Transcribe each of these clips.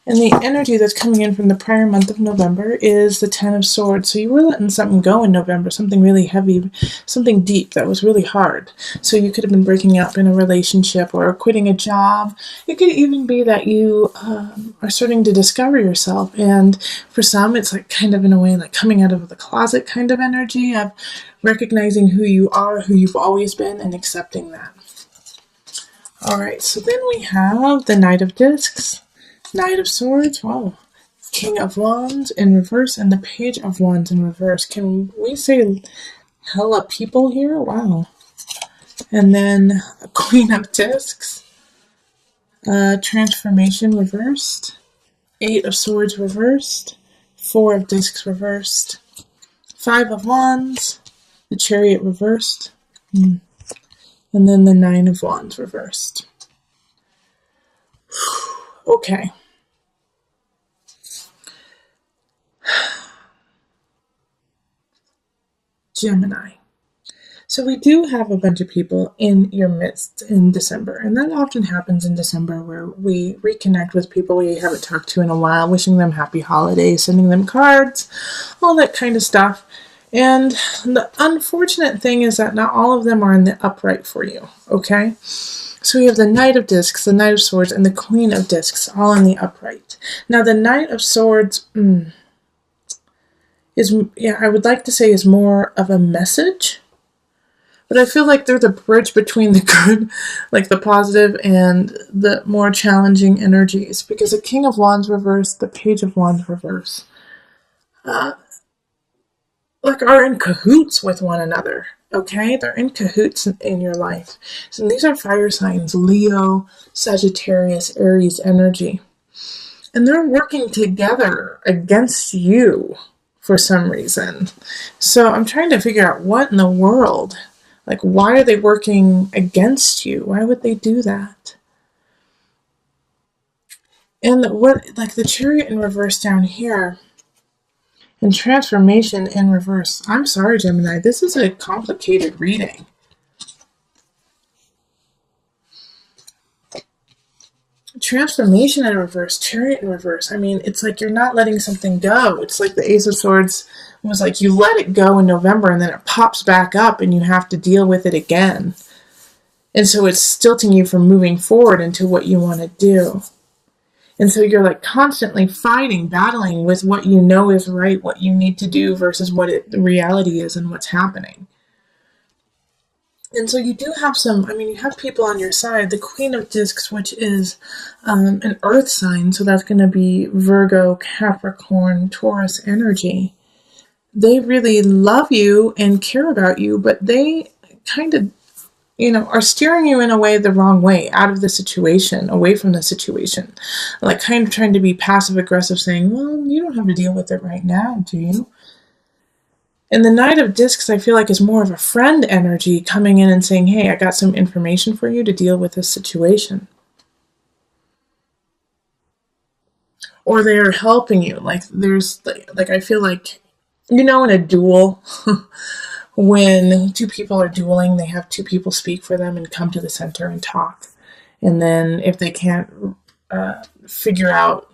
And the energy that's coming in from the prior month of November is the Ten of Swords. So you were letting something go in November, something really heavy, something deep that was really hard. So you could have been breaking up in a relationship or quitting a job. It could even be that you are starting to discover yourself. And for some, it's like kind of in a way like coming out of the closet kind of energy of recognizing who you are, who you've always been, and accepting that. All right, so then we have the Knight of Discs. Knight of Swords, wow. King of Wands in reverse and the Page of Wands in reverse. Can we say hella people here? Wow. And then Queen of Discs, Transformation reversed, Eight of Swords reversed, Four of Discs reversed, Five of Wands, the Chariot reversed, and then the Nine of Wands reversed. Okay. Gemini. So we do have a bunch of people in your midst in December, and that often happens in December where we reconnect with people we haven't talked to in a while, wishing them happy holidays, sending them cards, all that kind of stuff. And the unfortunate thing is that not all of them are in the upright for you, okay? So we have the Knight of Discs, the Knight of Swords, and the Queen of Discs all in the upright. Now the Knight of Swords I would like to say is more of a message, but I feel like they're the bridge between the good, like the positive, and the more challenging energies, because the King of Wands reverse, the Page of Wands reverse, are in cahoots with one another, okay? They're in cahoots in your life. So these are fire signs, Leo, Sagittarius, Aries energy. And they're working together against you for some reason. So I'm trying to figure out what in the world, like why are they working against you? Why would they do that? And what, like the Chariot in reverse down here, and Transformation in reverse. I'm sorry, Gemini, this is a complicated reading. Transformation in reverse, Chariot in reverse. I mean, it's like you're not letting something go. It's like the Ace of Swords was like you let it go in November and then it pops back up and you have to deal with it again. And so it's stilting you from moving forward into what you want to do. And so you're like constantly fighting, battling with what you know is right, what you need to do versus what the reality is and what's happening. And so you do have you have people on your side. The Queen of Discs, which is an earth sign, so that's going to be Virgo, Capricorn, Taurus energy. They really love you and care about you, but they kind of, are steering you in a way the wrong way, out of the situation, away from the situation. Like kind of trying to be passive aggressive, saying, well, you don't have to deal with it right now, do you? And the Knight of Discs, I feel like, is more of a friend energy coming in and saying, hey, I got some information for you to deal with this situation. Or they're helping you. Like, I feel like, in a duel, when two people are dueling, they have two people speak for them and come to the center and talk. And then if they can't figure out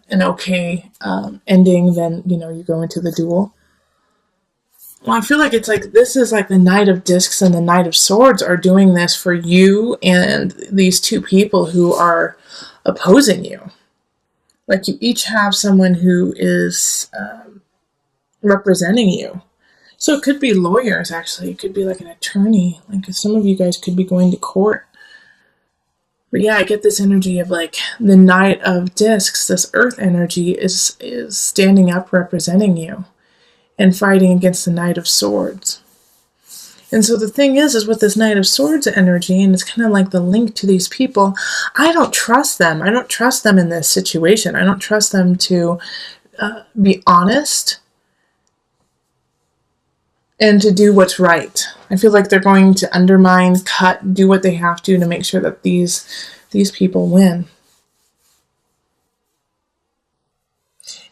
an okay ending, then, you go into the duel. Well, I feel like it's like this is like the Knight of Discs and the Knight of Swords are doing this for you and these two people who are opposing you. Like you each have someone who is representing you. So it could be lawyers, actually. It could be like an attorney. Like some of you guys could be going to court. But yeah, I get this energy of like the Knight of Discs, this earth energy is standing up representing you and fighting against the Knight of Swords. And so the thing is with this Knight of Swords energy, and it's kind of like the link to these people, I don't trust them. I don't trust them in this situation. I don't trust them to be honest and to do what's right. I feel like they're going to undermine, cut, do what they have to make sure that these people win.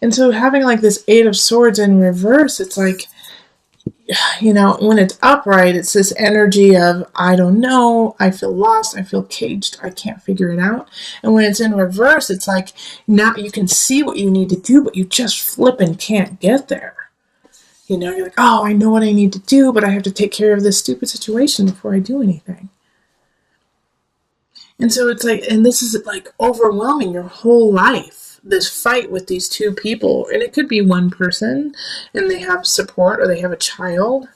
And so having like this Eight of Swords in reverse, it's like when it's upright, it's this energy of, I don't know, I feel lost, I feel caged, I can't figure it out. And when it's in reverse, it's like, now you can see what you need to do, but you just flipping can't get there. You're like, oh, I know what I need to do, but I have to take care of this stupid situation before I do anything. And so it's like, and this is like overwhelming your whole life, this fight with these two people. And it could be one person and they have support or they have a child.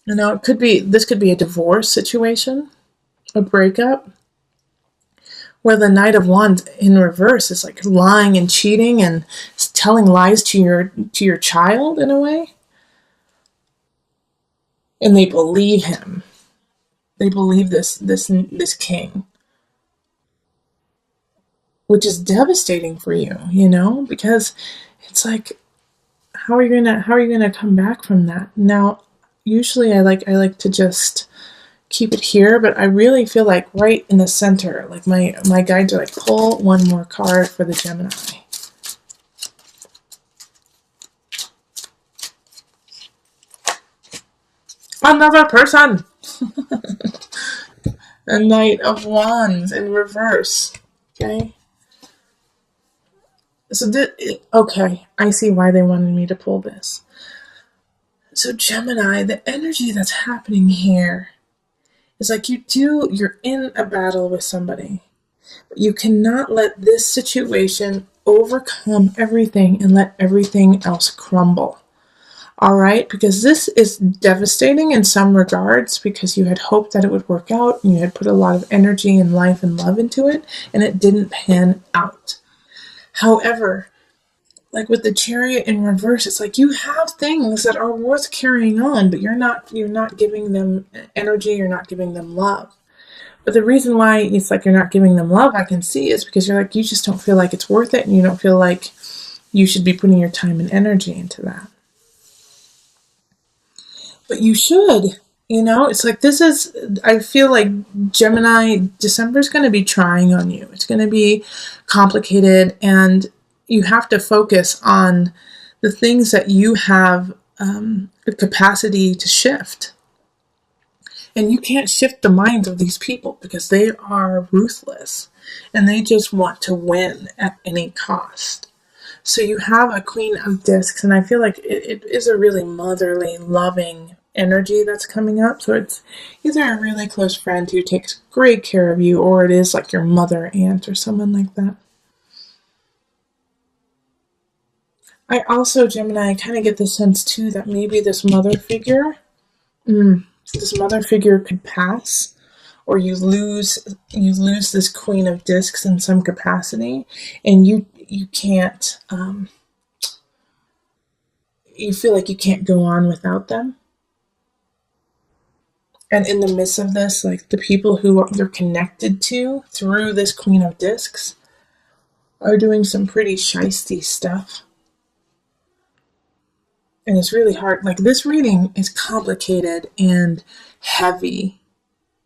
This could be a divorce situation, a breakup, where the Knight of Wands in reverse is like lying and cheating and telling lies to your child in a way. And they believe him. They believe this king, which is devastating for you, because it's like, how are you gonna come back from that? Now, usually I like to just keep it here, but I really feel like right in the center, like my guides are like, pull one more card for the Gemini. Another person. A Knight of Wands in reverse. Okay. So okay, I see why they wanted me to pull this. So Gemini, the energy that's happening here is like you're in a battle with somebody. But you cannot let this situation overcome everything and let everything else crumble. All right, because this is devastating in some regards because you had hoped that it would work out and you had put a lot of energy and life and love into it and it didn't pan out. However, like with the Chariot in reverse, it's like you have things that are worth carrying on, but you're not giving them energy, you're not giving them love. But the reason why it's like you're not giving them love, I can see, is because you're like, you just don't feel like it's worth it and you don't feel like you should be putting your time and energy into that. But you should, it's like I feel like Gemini, December's going to be trying on you. It's going to be complicated and you have to focus on the things that you have the capacity to shift. And you can't shift the minds of these people because they are ruthless and they just want to win at any cost. So you have a Queen of Discs, and I feel like it is a really motherly, loving energy that's coming up. So it's either a really close friend who takes great care of you, or it is like your mother, aunt, or someone like that. I also, Gemini, kind of get the sense too that maybe this mother figure could pass, or you lose this Queen of Discs in some capacity, and you can't. You feel like you can't go on without them. And in the midst of this, like the people who they're connected to through this Queen of Discs are doing some pretty shisty stuff. And it's really hard. Like this reading is complicated and heavy.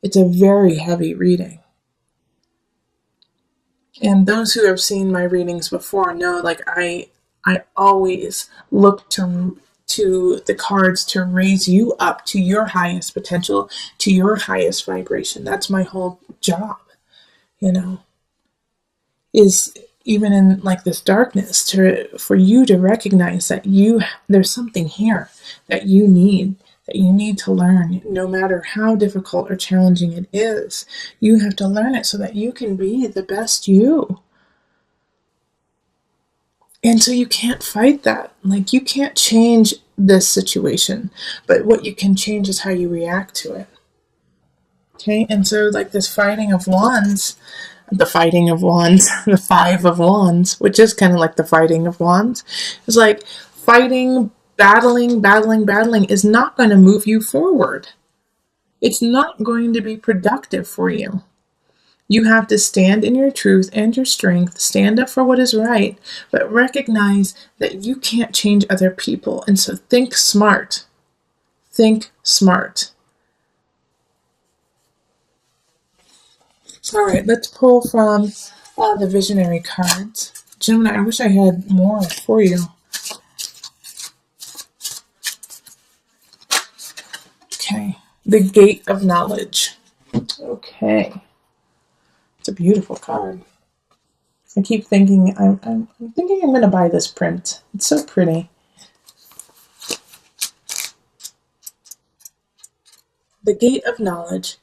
It's a very heavy reading. And those who have seen my readings before know, like I always look to the cards to raise you up to your highest potential, to your highest vibration. That's my whole job, is even in like this darkness for you to recognize that there's something here that you need to learn. No matter how difficult or challenging it is, you have to learn it so that you can be the best you. And so you can't fight that. Like you can't change this situation, but what you can change is how you react to it. Okay, and so like this fighting of wands, the fighting of wands, the Five of Wands, which is kind of like the fighting of wands, is like fighting, battling is not going to move you forward. It's not going to be productive for you. You have to stand in your truth and your strength, stand up for what is right, but recognize that you can't change other people. And so think smart. Think smart. All right, let's pull from the visionary cards. Gemini, I wish I had more for you. The Gate of Knowledge. Okay. It's a beautiful card. I keep thinking, I'm thinking I'm going to buy this print. It's so pretty. The Gate of Knowledge.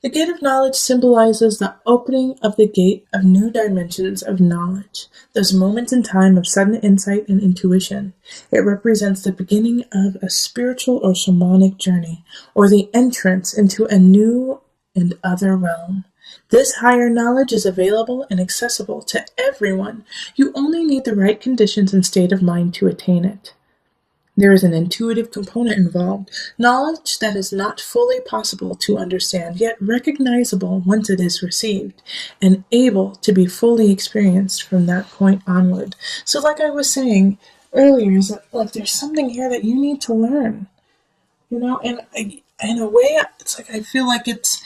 The Gate of Knowledge symbolizes the opening of the gate of new dimensions of knowledge, those moments in time of sudden insight and intuition. It represents the beginning of a spiritual or shamanic journey, or the entrance into a new and other realm. This higher knowledge is available and accessible to everyone. You only need the right conditions and state of mind to attain it. There is an intuitive component involved, knowledge that is not fully possible to understand, yet recognizable once it is received, and able to be fully experienced from that point onward. So like I was saying earlier, is that, like, there's something here that you need to learn, and in a way, it's like I feel like it's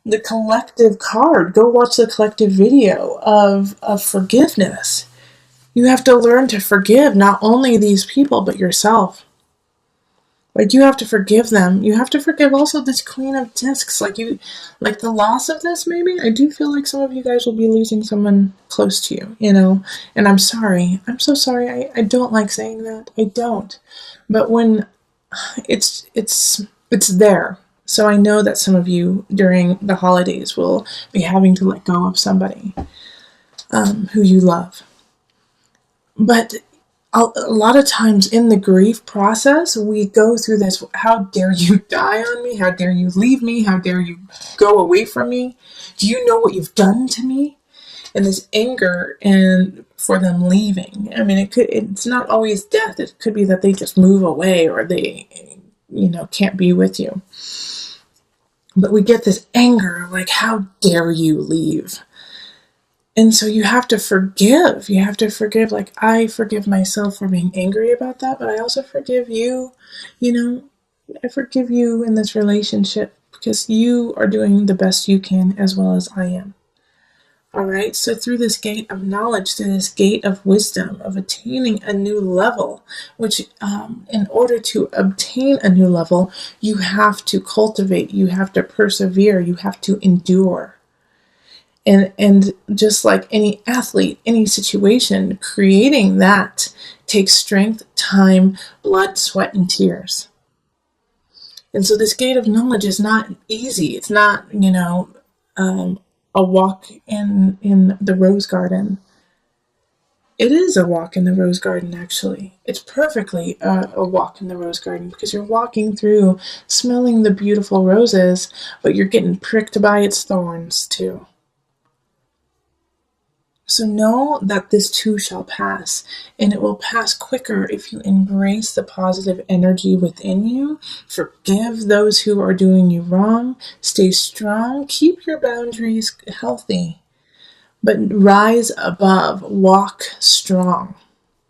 the collective card. Go watch the collective video of forgiveness. You have to learn to forgive not only these people, but yourself. Like, you have to forgive them. You have to forgive also this Queen of Discs. Like the loss of this, maybe. I do feel like some of you guys will be losing someone close to you, And I'm sorry. I'm so sorry. I don't like saying that. I don't. But when it's there. So I know that some of you during the holidays will be having to let go of somebody who you love. But a lot of times in the grief process, we go through this, how dare you die on me? How dare you leave me? How dare you go away from me? Do you know what you've done to me? And this anger and for them leaving. I mean, it's not always death. It could be that they just move away or they, can't be with you. But we get this anger, like, how dare you leave? And so you have to forgive. You have to forgive. Like, I forgive myself for being angry about that, but I also forgive you. I forgive you in this relationship because you are doing the best you can as well as I am. All right. So through this gate of knowledge, through this gate of wisdom, of attaining a new level, which in order to obtain a new level, you have to cultivate, you have to persevere, you have to endure. And just like any athlete, any situation, creating that takes strength, time, blood, sweat, and tears. And so this gate of knowledge is not easy. It's not, a walk in the rose garden. It is a walk in the rose garden, actually. It's perfectly a walk in the rose garden because you're walking through, smelling the beautiful roses, but you're getting pricked by its thorns, too. So know that this too shall pass, and it will pass quicker if you embrace the positive energy within you, forgive those who are doing you wrong, stay strong, keep your boundaries healthy, but rise above, walk strong.